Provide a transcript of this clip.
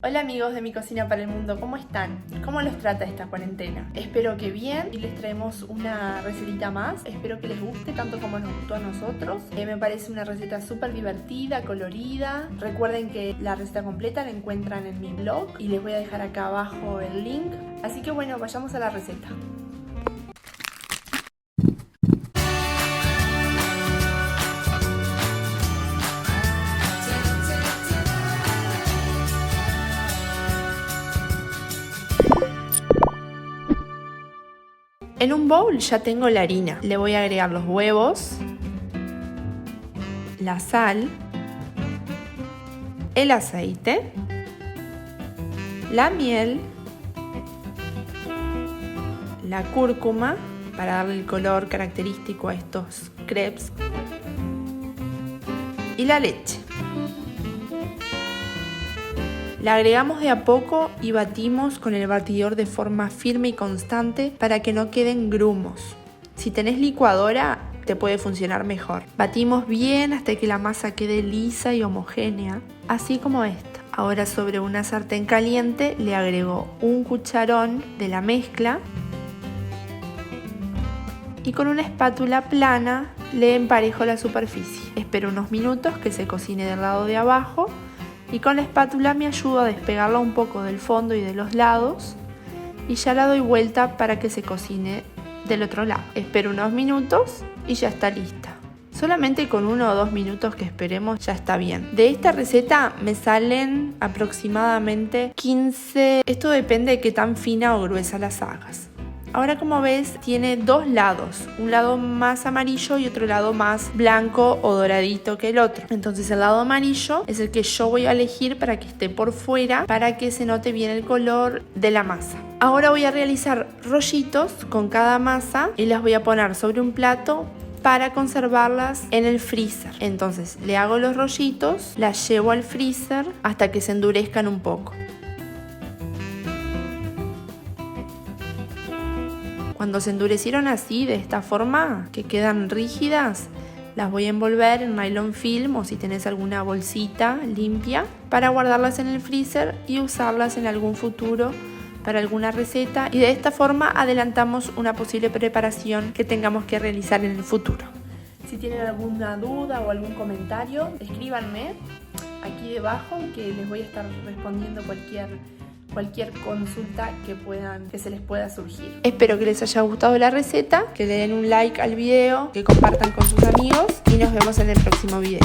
Hola amigos de Mi Cocina para el Mundo, ¿cómo están? ¿Cómo los trata esta cuarentena? Espero que bien y les traemos una recetita más. Espero que les guste tanto como nos gustó a nosotros. Me parece una receta súper divertida, colorida. Recuerden que la receta completa la encuentran en mi blog y les voy a dejar acá abajo el link. Así que bueno, vayamos a la receta. En un bowl ya tengo la harina. Le voy a agregar los huevos, la sal, el aceite, la miel, la cúrcuma para darle el color característico a estos crepes y la leche. La agregamos de a poco y batimos con el batidor de forma firme y constante para que no queden grumos. Si tenés licuadora, te puede funcionar mejor. Batimos bien hasta que la masa quede lisa y homogénea, así como esta. Ahora sobre una sartén caliente le agrego un cucharón de la mezcla y con una espátula plana le emparejo la superficie. Espero unos minutos que se cocine del lado de abajo. Y con la espátula me ayudo a despegarla un poco del fondo y de los lados y ya la doy vuelta para que se cocine del otro lado. Espero unos minutos y ya está lista. Solamente con 1 o 2 minutos que esperemos ya está bien. De esta receta me salen aproximadamente 15, esto depende de qué tan fina o gruesa las hagas. Ahora, como ves, tiene dos lados, un lado más amarillo y otro lado más blanco o doradito que el otro. Entonces el lado amarillo es el que yo voy a elegir para que esté por fuera, para que se note bien el color de la masa. Ahora voy a realizar rollitos con cada masa y las voy a poner sobre un plato para conservarlas en el freezer. Entonces le hago los rollitos, las llevo al freezer hasta que se endurezcan un poco. Cuando se endurecieron así, de esta forma, que quedan rígidas, las voy a envolver en nylon film o si tenés alguna bolsita limpia para guardarlas en el freezer y usarlas en algún futuro para alguna receta. Y de esta forma adelantamos una posible preparación que tengamos que realizar en el futuro. Si tienen alguna duda o algún comentario, escríbanme aquí debajo que les voy a estar respondiendo cualquier consulta que se les pueda surgir. Espero que les haya gustado la receta, que le den un like al video, que compartan con sus amigos y nos vemos en el próximo video.